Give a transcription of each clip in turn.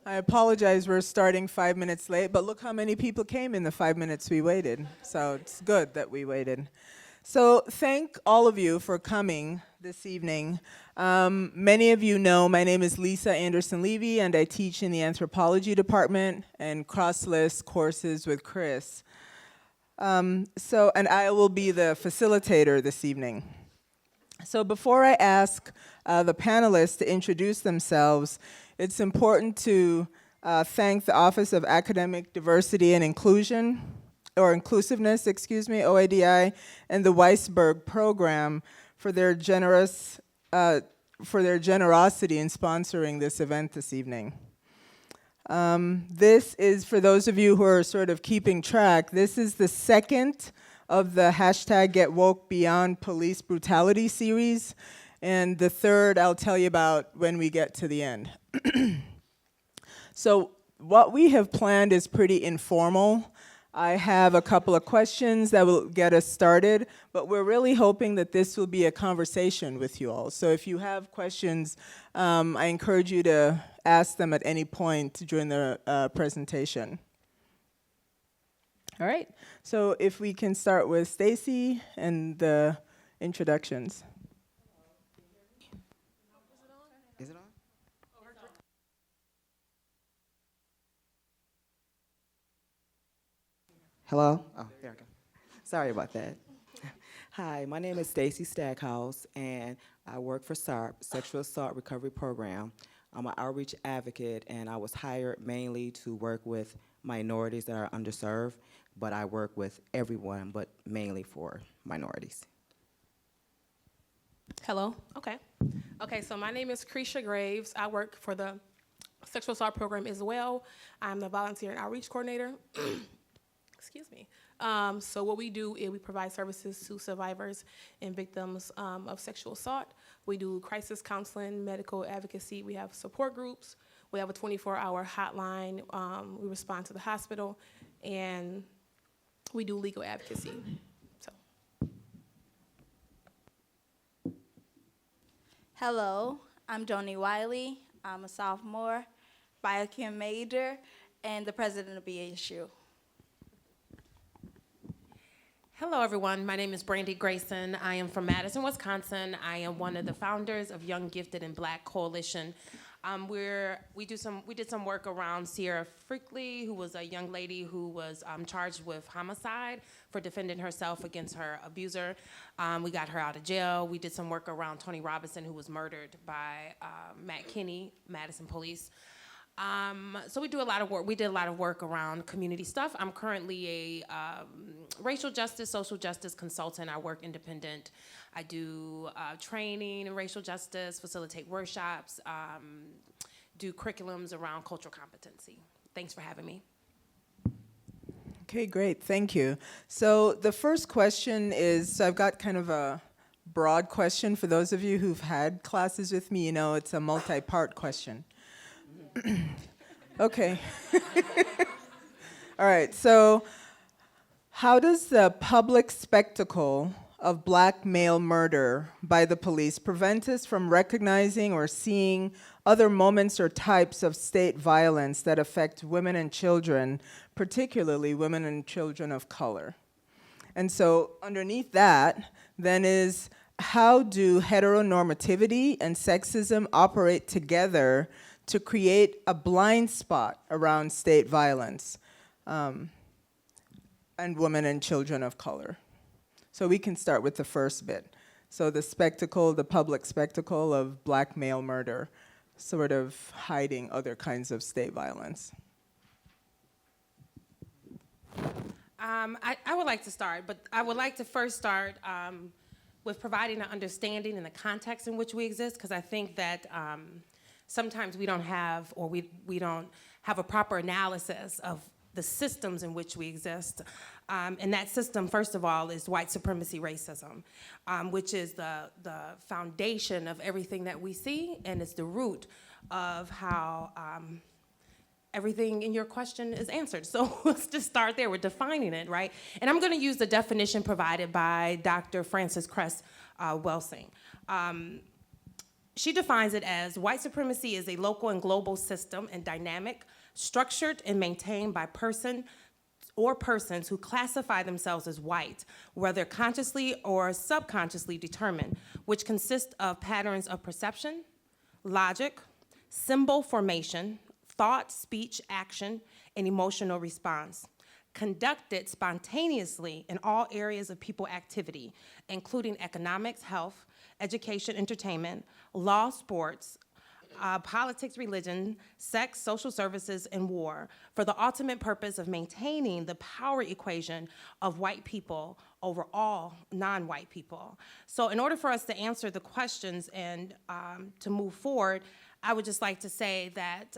I apologize, we're starting 5 minutes late, but look how many people came in the 5 minutes we waited. So it's good that we waited. So thank all of you for coming this evening. Many of you know my name is Lisa Anderson-Levy, and I teach in the anthropology department and cross-list courses with Chris. And I will be the facilitator this evening. So before I ask the panelists to introduce themselves, it's important to thank the Office of Academic Diversity and Inclusion, or Inclusiveness, OADI, and the Weisberg Program for their generosity in sponsoring this event this evening. This is, for those of you who are sort of keeping track, this is the second of the hashtag Get Woke Beyond Police Brutality series, and the third I'll tell you about when we get to the end. So what we have planned is pretty informal. I have a couple of questions that will get us started, but we're really hoping that this will be a conversation with you all. So if you have questions, I encourage you to ask them at any point during the presentation. All right, so if we can start with Stacy and the introductions. Is it on? Hello? Oh, there we go. Sorry about that. Hi, my name is Stacy Stackhouse, and I work for SARP, Sexual Assault Recovery Program. I'm an outreach advocate, and I was hired mainly to work with minorities that are underserved, but I work with everyone, but mainly for minorities. Hello. Okay. So my name is Creisha Graves. I work for the Sexual Assault Program as well. I'm the Volunteer and Outreach Coordinator. Excuse me. So what we do is we provide services to survivors and victims of sexual assault. We do crisis counseling, medical advocacy. We have support groups. We have a 24-hour hotline. We respond to the hospital, and we do legal advocacy. So. Hello, I'm Joni Wiley. I'm a sophomore, biochem major, and the president of BSU. Hello, everyone. My name is Brandy Grayson. I am from Madison, Wisconsin. I am one of the founders of Young, Gifted, and Black Coalition. We did some work around Sierra Frickley, who was a young lady who was charged with homicide for defending herself against her abuser. We got her out of jail. We did some work around Tony Robinson, who was murdered by Matt Kinney, Madison Police. So we do a lot of work. We did a lot of work around community stuff. I'm currently a racial justice, social justice consultant. I work independent. I do training in racial justice, facilitate workshops, do curriculums around cultural competency. Thanks for having me. Okay, great, thank you. So the first question is, so I've got kind of a broad question for those of you who've had classes with me. You know, it's a multi-part question. Okay. All right, so how does the public spectacle of Black male murder by the police prevent us from recognizing or seeing other moments or types of state violence that affect women and children, particularly women and children of color? And so underneath that then is, how do heteronormativity and sexism operate together to create a blind spot around state violence and women and children of color? So we can start with the first bit. So the public spectacle of Black male murder, sort of hiding other kinds of state violence. I would like to start, but I would like to first start with providing an understanding in the context in which we exist, because I think that sometimes we don't have, or we don't have a proper analysis of the systems in which we exist. And that system, first of all, is white supremacy racism, which is the foundation of everything that we see, and it's the root of how everything in your question is answered. So let's just start there. We're defining it, right? And I'm gonna use the definition provided by Dr. Frances Cress Welsing. she defines it as white supremacy is a local and global system and dynamic, structured and maintained by person or persons who classify themselves as white, whether consciously or subconsciously determined, which consists of patterns of perception, logic, symbol formation, thought, speech, action, and emotional response, conducted spontaneously in all areas of people activity, including economics, health, education, entertainment, law, sports, politics, religion, sex, social services, and war, for the ultimate purpose of maintaining the power equation of white people over all non-white people. So in order for us to answer the questions and to move forward, I would just like to say that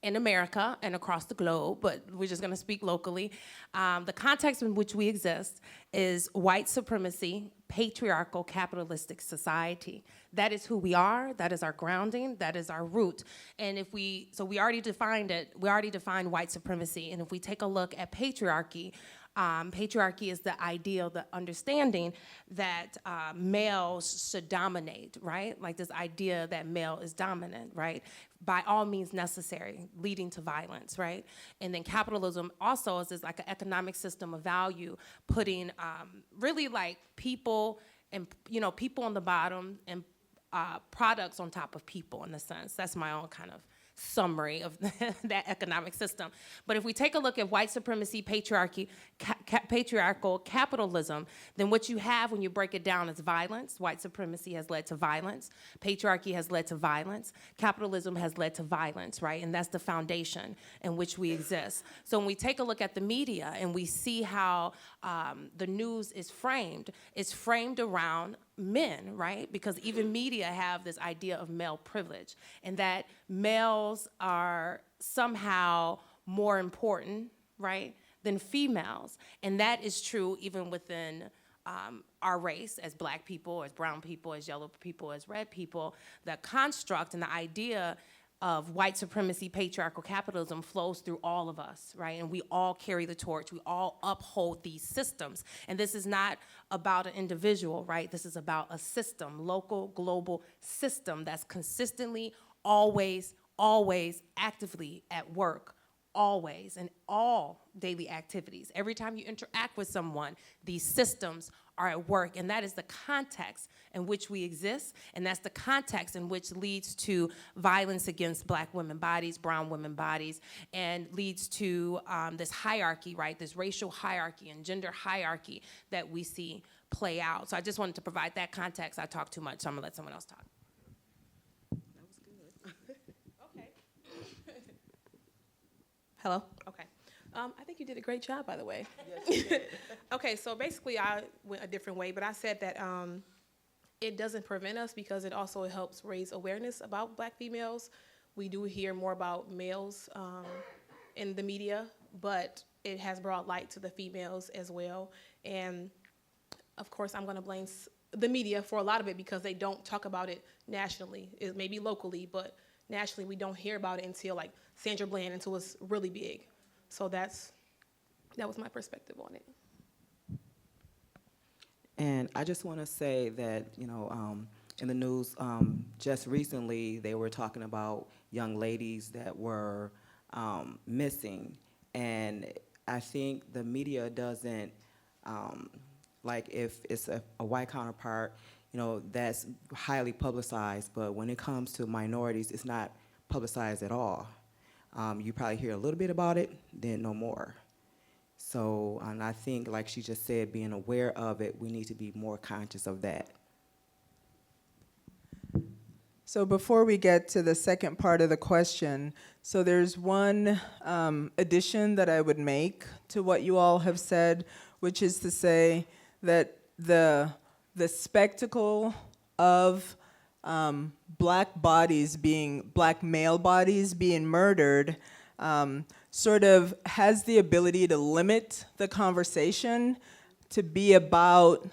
in America and across the globe, but we're just gonna speak locally, the context in which we exist is white supremacy, patriarchal, capitalistic society. That is who we are, that is our grounding, that is our root. And so we already defined it, we already defined white supremacy, and if we take a look at patriarchy, patriarchy is the ideal, the understanding that males should dominate, right? Like this idea that male is dominant, right? By all means necessary, leading to violence, right? And then capitalism also is this like an economic system of value, putting really like people and, you know, people on the bottom and products on top of people in a sense. That's my own kind of summary of that economic system. But if we take a look at white supremacy, patriarchy, patriarchal capitalism, then what you have when you break it down is violence. White supremacy has led to violence. Patriarchy has led to violence. Capitalism has led to violence, right? And that's the foundation in which we exist. So when we take a look at the media and we see how the news is framed, it's framed around men, right? Because even media have this idea of male privilege, and that males are somehow more important, right, than females. And that is true even within our race as black people, as brown people, as yellow people, as red people. The construct and the idea of white supremacy, patriarchal capitalism flows through all of us, right? And we all carry the torch. We all uphold these systems. And this is not about an individual, right? This is about a system, local, global system that's consistently, always, always actively at work, always, in all daily activities. Every time you interact with someone, these systems are at work, and that is the context in which we exist, and that's the context in which leads to violence against black women bodies, brown women bodies, and leads to this hierarchy, right, this racial hierarchy and gender hierarchy that we see play out. So I just wanted to provide that context. I talk too much, so I'm gonna let someone else talk. That was good. Okay. Hello? Okay. I think you did a great job, by the way. Yes, you did. Okay, so basically I went a different way, but I said that it doesn't prevent us because it also helps raise awareness about black females. We do hear more about males in the media, but it has brought light to the females as well. And of course, I'm gonna blame the media for a lot of it because they don't talk about it nationally. It may be locally, but nationally we don't hear about it until like Sandra Bland, until it's really big. So that was my perspective on it. And I just want to say that, you know, in the news just recently, they were talking about young ladies that were missing. And I think the media doesn't, like if it's a white counterpart, you know, that's highly publicized. But when it comes to minorities, it's not publicized at all. You probably hear a little bit about it, then no more. So, and I think, like she just said, being aware of it, we need to be more conscious of that. So before we get to the second part of the question, so there's one addition that I would make to what you all have said, which is to say that the spectacle of black male bodies being murdered sort of has the ability to limit the conversation to be about,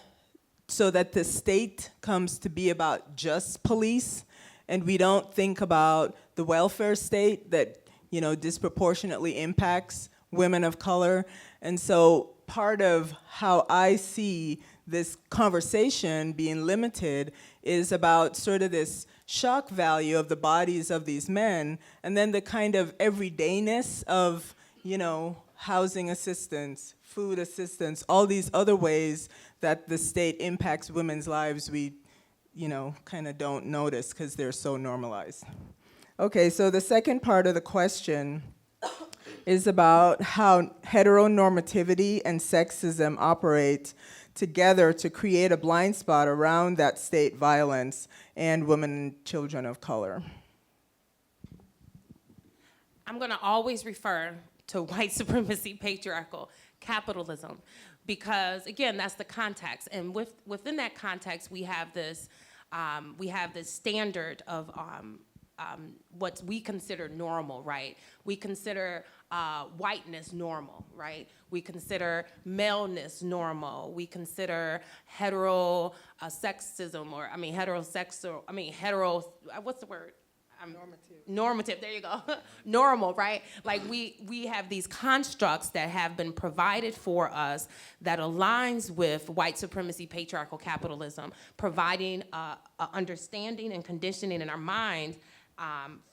so that the state comes to be about just police, and we don't think about the welfare state that, you know, disproportionately impacts women of color. And so part of how I see this conversation being limited is about sort of this shock value of the bodies of these men, and then the kind of everydayness of, you know, housing assistance, food assistance, all these other ways that the state impacts women's lives we, you know, kind of don't notice because they're so normalized. Okay, so the second part of the question is about how heteronormativity and sexism operate together to create a blind spot around that state violence and women and children of color. I'm going to always refer to white supremacy, patriarchal capitalism, because again, that's the context, and within that context, we have this standard of what we consider normal, right? We consider whiteness normal, right? We consider maleness normal. We consider heterosexism, what's the word? Normative, there you go. Normal, right? Like we have these constructs that have been provided for us that aligns with white supremacy, patriarchal capitalism, providing a understanding and conditioning in our minds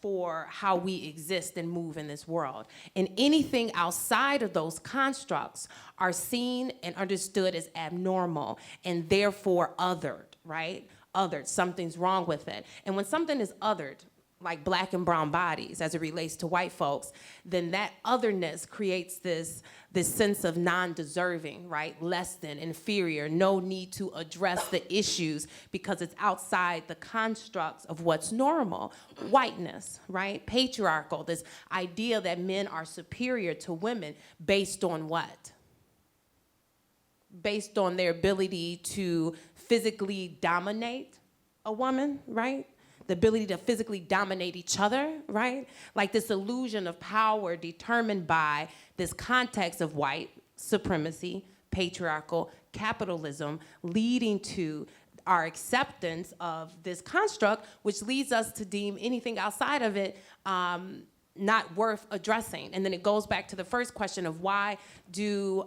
for how we exist and move in this world. And anything outside of those constructs are seen and understood as abnormal and therefore othered, right? Othered, something's wrong with it. And when something is othered, like black and brown bodies as it relates to white folks, then that otherness creates this sense of non-deserving, right? Less than, inferior, no need to address the issues because it's outside the constructs of what's normal. Whiteness, right? Patriarchal, this idea that men are superior to women based on what? Based on their ability to physically dominate a woman, right? The ability to physically dominate each other, right? Like this illusion of power determined by this context of white supremacy, patriarchal capitalism, leading to our acceptance of this construct, which leads us to deem anything outside of it not worth addressing. And then it goes back to the first question of why do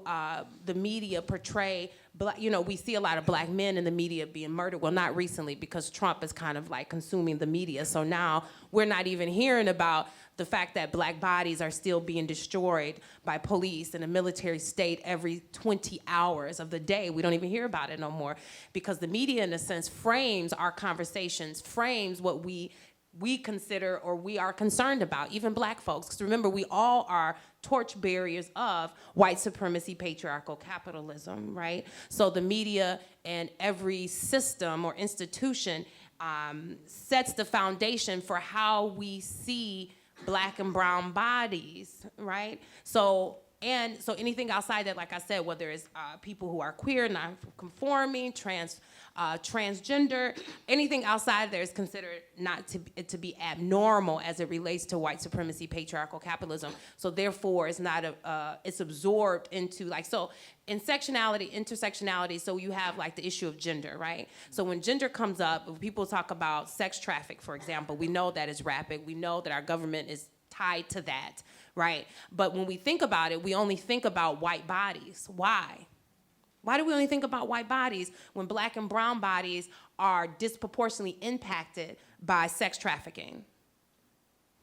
the media portray black, you know, we see a lot of black men in the media being murdered. Well, not recently because Trump is kind of like consuming the media. So now we're not even hearing about the fact that black bodies are still being destroyed by police and a military state every 20 hours of the day. We don't even hear about it no more because the media, in a sense, frames our conversations, frames what we consider or we are concerned about, even black folks. Because remember, we all are torch barriers of white supremacy, patriarchal capitalism, right? So the media and every system or institution sets the foundation for how we see black and brown bodies, right? So anything outside that, like I said, whether it's people who are queer, non-conforming, transgender, anything outside there is considered not to be abnormal as it relates to white supremacy, patriarchal capitalism. So therefore, it's not it's absorbed into so in intersectionality. So you have like the issue of gender, right? So when gender comes up, when people talk about sex traffic, for example, we know that is rapid. We know that our government is tied to that, right? But when we think about it, we only think about white bodies. Why? Why do we only think about white bodies when black and brown bodies are disproportionately impacted by sex trafficking?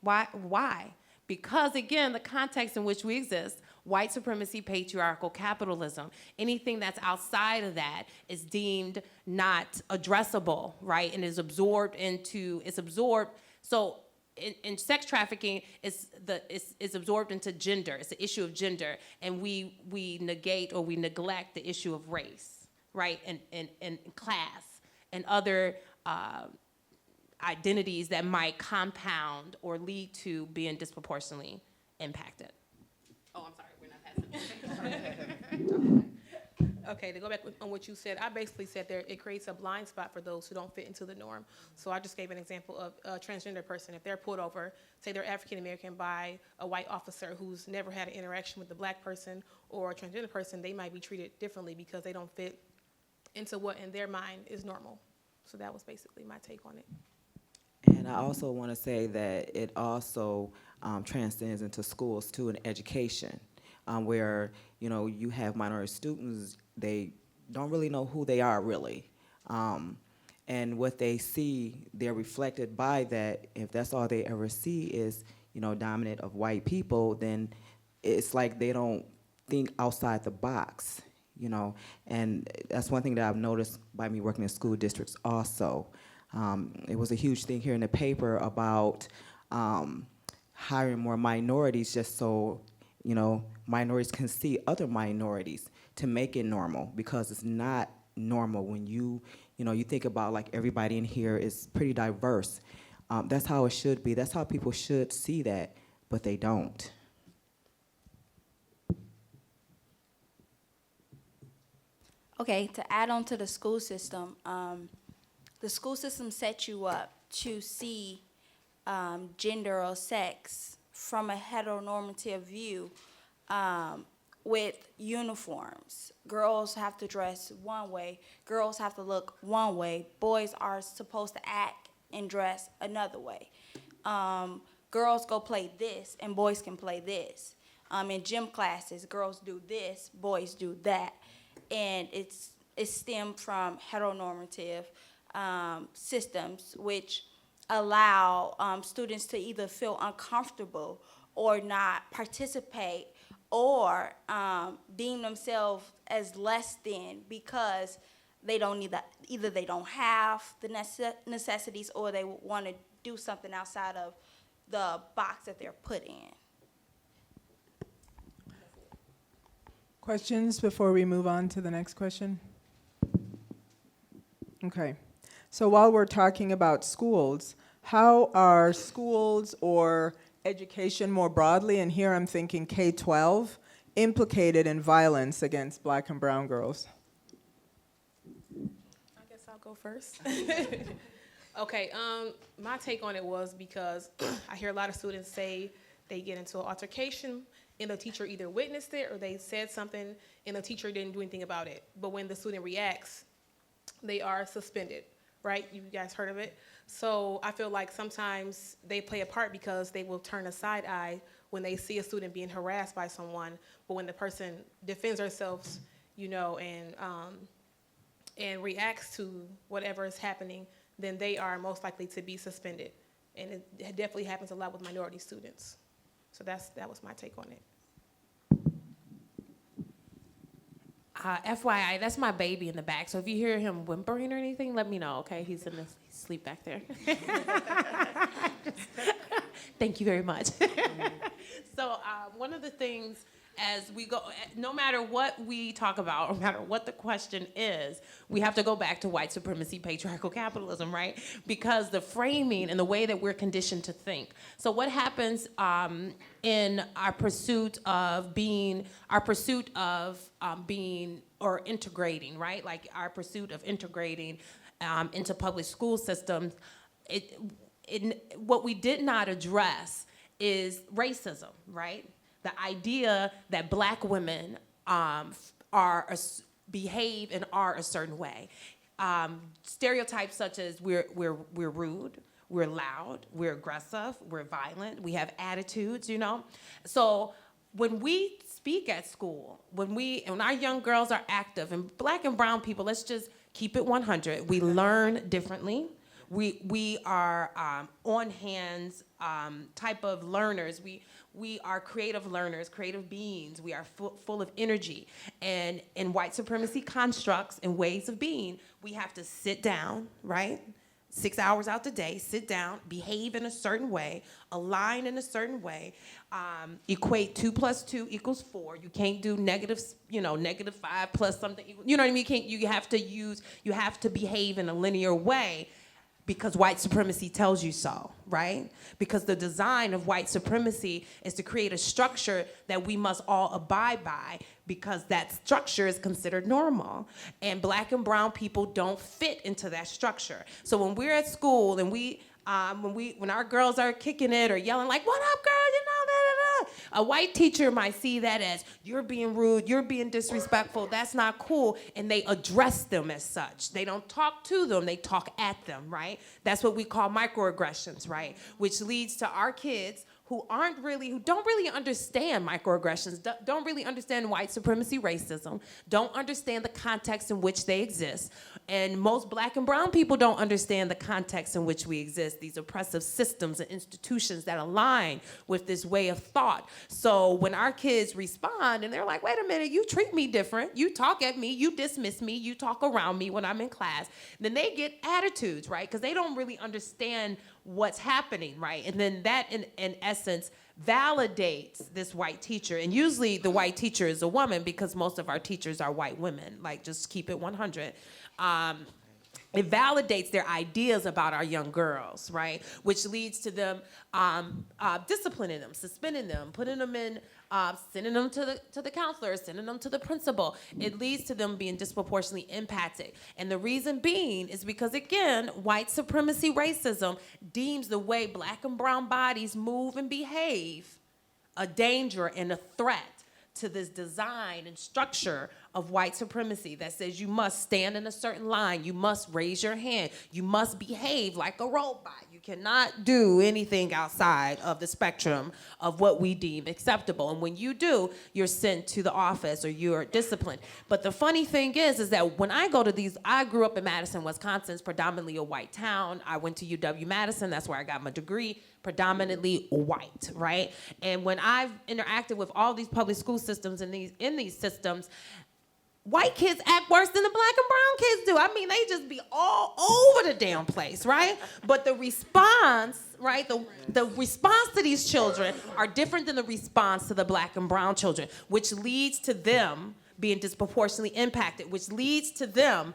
Why? Because, again, the context in which we exist, white supremacy, patriarchal capitalism, anything that's outside of that is deemed not addressable, right? And is absorbed. So in sex trafficking, it's absorbed into gender. It's the issue of gender, and we negate or we neglect the issue of race, right, and class and other identities that might compound or lead to being disproportionately impacted. Oh, I'm sorry, we're not passing. Okay, to go back on what you said, I basically said it creates a blind spot for those who don't fit into the norm. So I just gave an example of a transgender person. If they're pulled over, say they're African American by a white officer who's never had an interaction with a black person or a transgender person, they might be treated differently because they don't fit into what in their mind is normal. So that was basically my take on it. And I also want to say that it also transcends into schools too, and education, where you have minority students. They don't really know who they are really. And what they see, they're reflected by that. If that's all they ever see is, dominant of white people, then it's like they don't think outside the box, And that's one thing that I've noticed by me working in school districts also. It was a huge thing here in the paper about hiring more minorities just so, minorities can see other minorities to make it normal, because it's not normal when you think about, like, everybody in here is pretty diverse. That's how it should be. That's how people should see that, but they don't. Okay, to add on to the school system sets you up to see gender or sex from a heteronormative view with uniforms. Girls have to dress one way, girls have to look one way, boys are supposed to act and dress another way. Girls go play this and boys can play this. In gym classes, girls do this, boys do that. And it's stemmed from heteronormative systems, which allow students to either feel uncomfortable or not participate, or deem themselves as less than because they don't either they don't have the necessities, or they want to do something outside of the box that they're put in. Questions before we move on to the next question? Okay. So while we're talking about schools, how are schools or education more broadly, and here I'm thinking K-12, implicated in violence against black and brown girls? I guess I'll go first. Okay, my take on it was because I hear a lot of students say they get into an altercation and the teacher either witnessed it or they said something and the teacher didn't do anything about it. But when the student reacts, they are suspended, right? You guys heard of it? So I feel like sometimes they play a part because they will turn a side eye when they see a student being harassed by someone, but when the person defends herself, and reacts to whatever is happening, then they are most likely to be suspended. And it definitely happens a lot with minority students. So that was my take on it. FYI, that's my baby in the back. So if you hear him whimpering or anything, let me know, okay? He's asleep back there. Thank you very much. So one of the things as we go, no matter what we talk about, no matter what the question is, we have to go back to white supremacy, patriarchal capitalism, right? Because the framing and the way that we're conditioned to think. So what happens in our pursuit of being, or integrating, right? Like our pursuit of integrating into public school systems, what we did not address is racism, right? The idea that black women behave and are a certain way. Stereotypes such as we're rude, we're loud, we're aggressive, we're violent, we have attitudes, So when we speak at school, when our young girls are active, and black and brown people, let's just keep it 100. We learn differently. We are on hands type of learners. We are creative learners, creative beings. We are full of energy. And in white supremacy constructs and ways of being, we have to sit down, right? 6 hours out the day, sit down, behave in a certain way, align in a certain way, equate 2 + 2 = 4. You can't do -5 plus something. You know what I mean? You have to behave in a linear way, because white supremacy tells you so, right? Because the design of white supremacy is to create a structure that we must all abide by, because that structure is considered normal. And black and brown people don't fit into that structure. So when we're at school and when our girls are kicking it or yelling like, "What up, girl?" A white teacher might see that as, "You're being rude, you're being disrespectful, that's not cool," and they address them as such. They don't talk to them, they talk at them, right? That's what we call microaggressions, right? Which leads to our kids who don't really understand microaggressions, don't really understand white supremacy, racism, don't understand the context in which they exist. And most black and brown people don't understand the context in which we exist, these oppressive systems and institutions that align with this way of thought. So when our kids respond and they're like, wait a minute, you treat me different, you talk at me, you dismiss me, you talk around me when I'm in class, then they get attitudes, right? Because they don't really understand what's happening, right? And then that, in essence, validates this white teacher. And usually the white teacher is a woman because most of our teachers are white women. Like, just keep it 100. It validates their ideas about our young girls, right? Which leads to them disciplining them, suspending them, putting them in, sending them to the counselor, sending them to the principal. It leads to them being disproportionately impacted. And the reason being is because, again, white supremacy racism deems the way black and brown bodies move and behave a danger and a threat to this design and structure of white supremacy that says you must stand in a certain line, you must raise your hand, you must behave like a robot. You cannot do anything outside of the spectrum of what we deem acceptable. And when you do, you're sent to the office or you're disciplined. But the funny thing is that when I go to these, I grew up in Madison, Wisconsin. It's predominantly a white town. I went to UW-Madison. That's where I got my degree. Predominantly white, right? And when I've interacted with all these public school systems in these systems, white kids act worse than the black and brown kids do. I mean, they just be all over the damn place, right? But the response, right, the response to these children are different than the response to the black and brown children, which leads to them being disproportionately impacted, which leads to them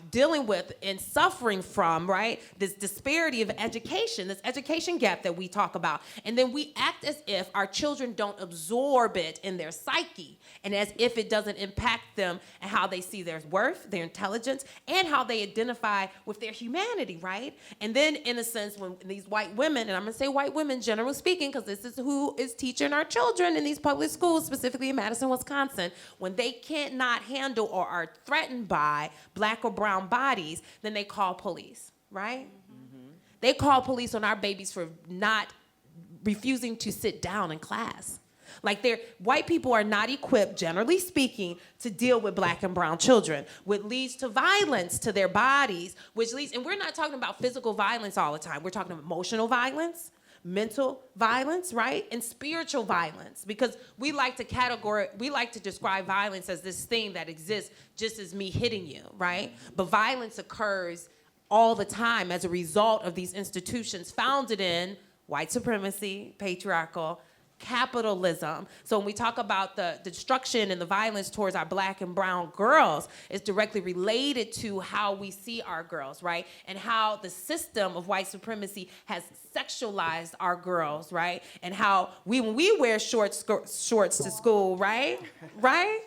dealing with and suffering from, right, this disparity of education, this education gap that we talk about. And then we act as if our children don't absorb it in their psyche, and as if it doesn't impact them and how they see their worth, their intelligence, and how they identify with their humanity, right? And then, in a sense, when these white women, and I'm gonna say white women generally speaking, because this is who is teaching our children in these public schools, specifically in Madison, Wisconsin, when they cannot handle or are threatened by black or brown bodies, then they call police, right? Mm-hmm. They call police on our babies for not refusing to sit down in class. Like, white people are not equipped, generally speaking, to deal with black and brown children, which leads to violence to their bodies, and we're not talking about physical violence all the time. We're talking about emotional violence, mental violence, right? And spiritual violence, because we like to describe violence as this thing that exists just as me hitting you, right? But violence occurs all the time as a result of these institutions founded in white supremacy, patriarchal, capitalism. So when we talk about the destruction and the violence towards our black and brown girls, it's directly related to how we see our girls, right? And how the system of white supremacy has sexualized our girls, right? And how when we wear shorts to school, right? Right?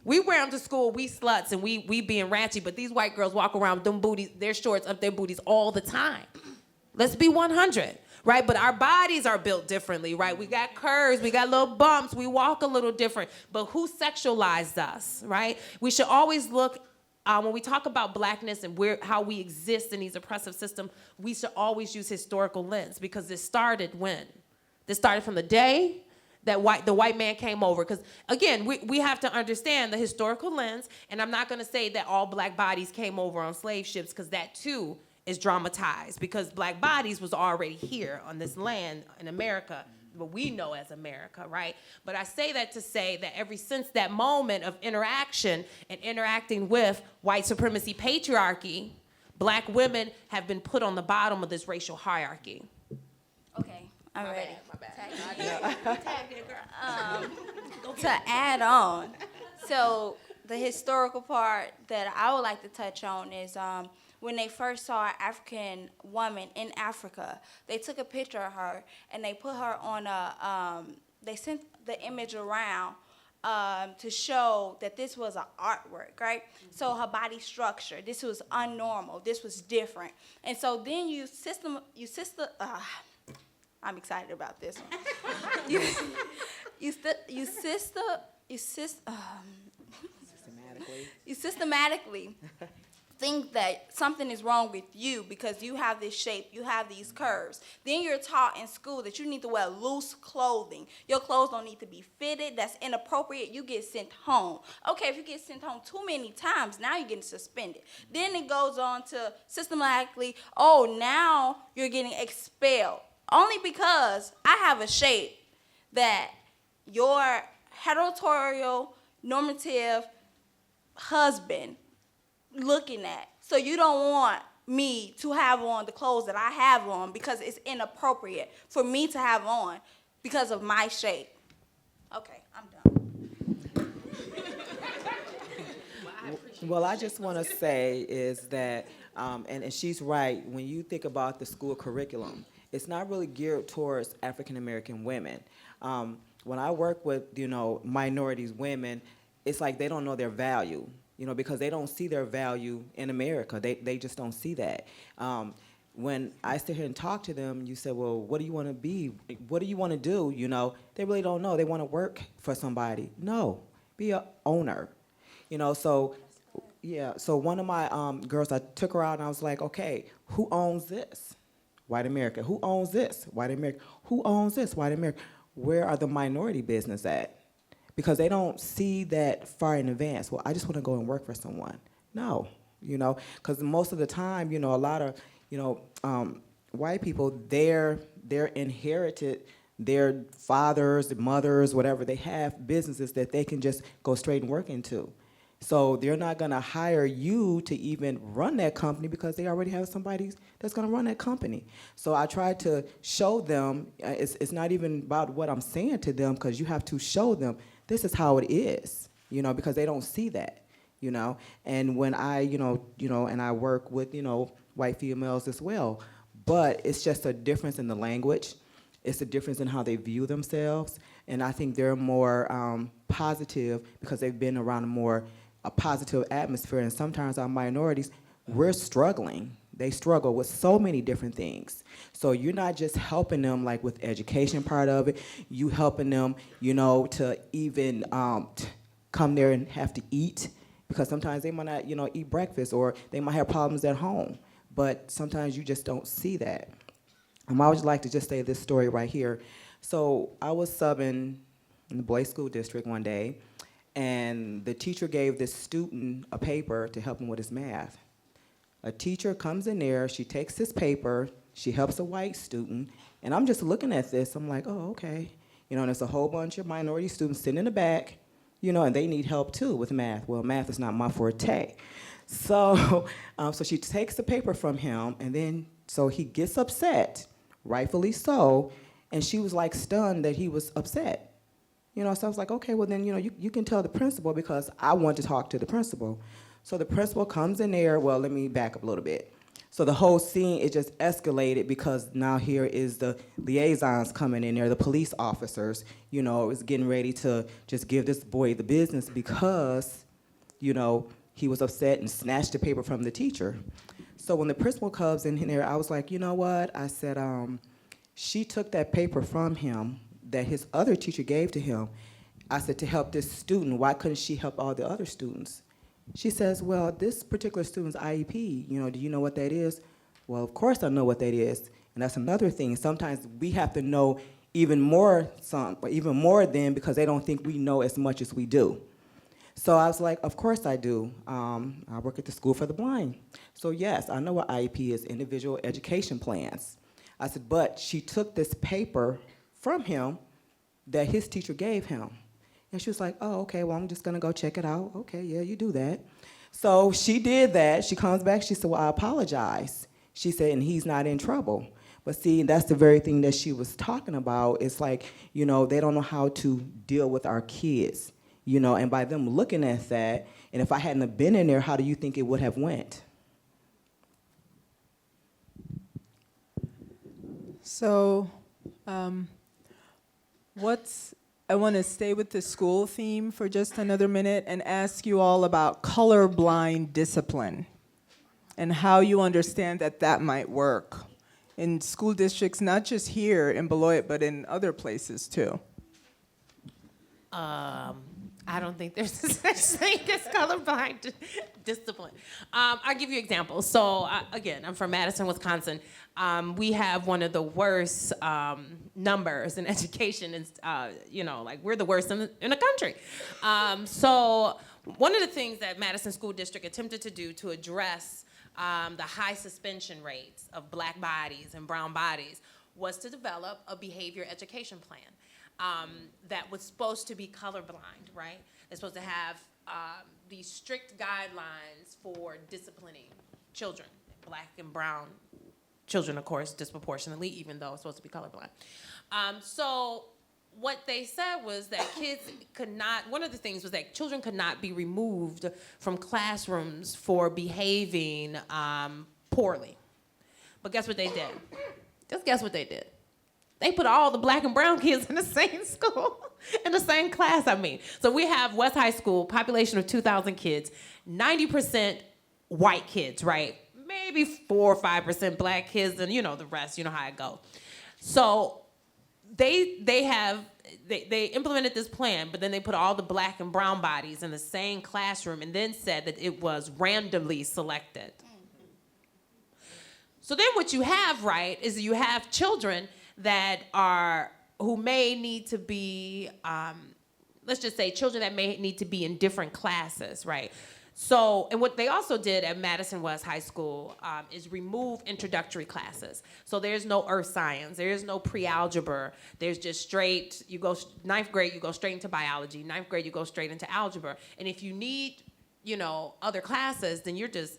We wear them to school, we sluts, and we being ratchet, but these white girls walk around with them booties, their shorts up their booties all the time. Let's be 100. Right, but our bodies are built differently, right? We got curves, we got little bumps, we walk a little different. But who sexualized us, right? We should always look, when we talk about blackness and how we exist in these oppressive systems, we should always use historical lens, because this started when? This started from the day that the white man came over. Because, again, we have to understand the historical lens, and I'm not gonna say that all black bodies came over on slave ships, because that too is dramatized, because black bodies was already here on this land in America, what we know as America, right? But I say that to say that ever since that moment of interaction and interacting with white supremacy patriarchy, black women have been put on the bottom of this racial hierarchy. Okay, I'm ready. My bad. To add on, so the historical part that I would like to touch on is when they first saw an African woman in Africa, they took a picture of her and they put her on they sent the image around to show that this was an artwork, right? So her body structure, this was unnormal, this was different. And so then I'm excited about this one. You systematically think that something is wrong with you because you have this shape, you have these curves. Then you're taught in school that you need to wear loose clothing. Your clothes don't need to be fitted. That's inappropriate. You get sent home. Okay, if you get sent home too many times, now you're getting suspended. Then it goes on to systematically, oh, now you're getting expelled. Only because I have a shape that your heterosexual normative husband looking at. So you don't want me to have on the clothes that I have on because it's inappropriate for me to have on because of my shape. Okay, I'm done. Well, I just want to say is that, and she's right, when you think about the school curriculum, it's not really geared towards African American women. When I work with, minorities, women, it's like they don't know their value, because they don't see their value in America. They just don't see that. When I sit here and talk to them, you say, well, what do you want to be? What do you want to do? They really don't know. They want to work for somebody. No, be a owner. So yeah, so one of my girls, I took her out and I was like, okay, who owns this? White America. Who owns this? White America. Who owns this? White America. Where are the minority business at? Because they don't see that far in advance. Well, I just want to go and work for someone. No, because most of the time, a lot of, white people, they're inherited their fathers, mothers, whatever, they have businesses that they can just go straight and work into. So they're not going to hire you to even run that company because they already have somebody that's going to run that company. So I try to show them, it's not even about what I'm saying to them, because you have to show them this is how it is, because they don't see that, And when I, and I work with, white females as well, but it's just a difference in the language. It's a difference in how they view themselves, and I think they're more positive because they've been around a positive atmosphere, and sometimes our minorities, we're struggling. They struggle with so many different things. So you're not just helping them like with education part of it, you helping them, to even come there and have to eat, because sometimes they might not, eat breakfast, or they might have problems at home, but sometimes you just don't see that. I always like to just say this story right here. So I was subbing in the Boys School District one day, and the teacher gave this student a paper to help him with his math. A teacher comes in there, she takes this paper, she helps a white student, and I'm just looking at this, I'm like, oh, okay. And there's a whole bunch of minority students sitting in the back, and they need help too with math. Well, math is not my forte. So, so she takes the paper from him, and then, so he gets upset, rightfully so, and she was like stunned that he was upset. So I was like, okay, well then, you can tell the principal, because I want to talk to the principal. So the principal comes in there. Well, let me back up a little bit. So the whole scene, it just escalated, because now here is the liaisons coming in there, the police officers, is getting ready to just give this boy the business because, he was upset and snatched the paper from the teacher. So when the principal comes in there, I was like, you know what? I said, she took that paper from him that his other teacher gave to him. I said, to help this student, why couldn't she help all the other students? She says, well, this particular student's IEP, do you know what that is? Well, of course I know what that is. And that's another thing. Sometimes we have to know even more than, because they don't think we know as much as we do. So I was like, of course I do. I work at the School for the Blind. So yes, I know what IEP is, individual education plans. I said, but she took this paper from him that his teacher gave him. And she was like, oh, okay, well, I'm just gonna go check it out. Okay, yeah, you do that. So she did that. She comes back, she said, well, I apologize. She said, and he's not in trouble. But see, that's the very thing that she was talking about. It's like, they don't know how to deal with our kids, and by them looking at that, and if I hadn't have been in there, how do you think it would have went? So, I want to stay with the school theme for just another minute and ask you all about colorblind discipline and how you understand that might work in school districts, not just here in Beloit, but in other places too. I don't think there's a such thing as colorblind discipline. I'll give you examples. So again, I'm from Madison, Wisconsin. We have one of the worst numbers in education, and like we're the worst in the country. So one of the things that Madison School District attempted to do to address the high suspension rates of black bodies and brown bodies was to develop a behavior education plan. That was supposed to be colorblind, right? They're supposed to have these strict guidelines for disciplining children, black and brown children, of course, disproportionately, even though it's supposed to be colorblind. So what they said was that kids could not, one of the things was that children could not be removed from classrooms for behaving poorly. But guess what they did? Just guess what they did. They put all the black and brown kids in the same school, in the same class, I mean. So we have West High School, population of 2,000 kids, 90% white kids, right? Maybe 4 or 5% black kids, and the rest, you know how it goes. So they implemented this plan, but then they put all the black and brown bodies in the same classroom and then said that it was randomly selected. So then what you have, right, is you have children who may need to be, let's just say children that may need to be in different classes, right? So, and what they also did at Madison West High School is remove introductory classes. So there's no earth science, there's no pre-algebra, there's just straight, ninth grade, you go straight into biology, ninth grade, you go straight into algebra. And if you need, other classes, then you're just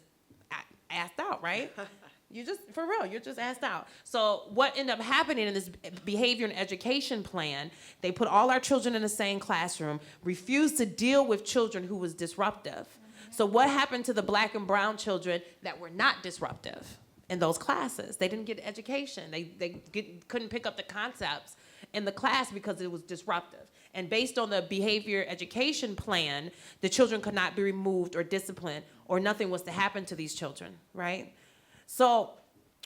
asked out, right? For real, you're just asked out. So what ended up happening in this behavior and education plan, they put all our children in the same classroom, refused to deal with children who was disruptive. So what happened to the black and brown children that were not disruptive in those classes? They didn't get education. They couldn't pick up the concepts in the class because it was disruptive. And based on the behavior education plan, the children could not be removed or disciplined, or nothing was to happen to these children, right? So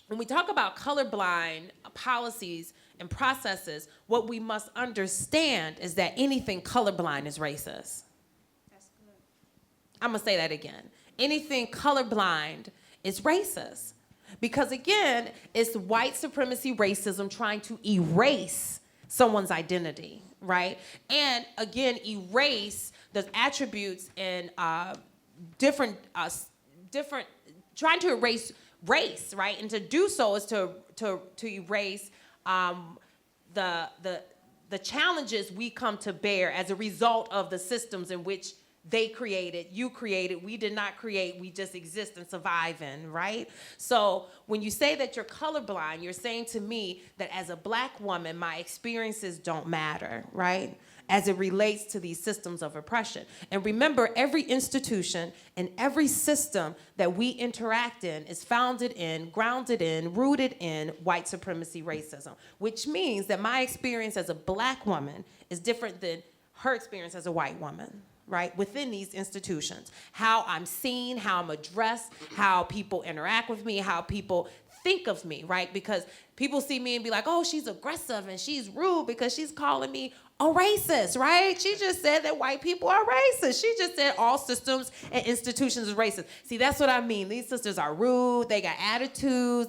when we talk about colorblind policies and processes, what we must understand is that anything colorblind is racist. That's good. I'm going to say that again. Anything colorblind is racist. Because again, it's white supremacy racism trying to erase someone's identity, right? And again, erase the attributes and different, trying to erase race, right? And to do so is to erase the challenges we come to bear as a result of the systems in which they created, you created, we did not create, we just exist and survive in, right? So when you say that you're colorblind, you're saying to me that as a black woman, my experiences don't matter, right? As it relates to these systems of oppression. And remember, every institution and every system that we interact in is founded in, grounded in, rooted in white supremacy racism, which means that my experience as a black woman is different than her experience as a white woman, right, within these institutions. How I'm seen, how I'm addressed, how people interact with me, how people think of me, right? Because people see me and be like, oh, she's aggressive and she's rude because she's calling me a racist, right? She just said that white people are racist. She just said all systems and institutions are racist. See, that's what I mean. These sisters are rude. They got attitudes.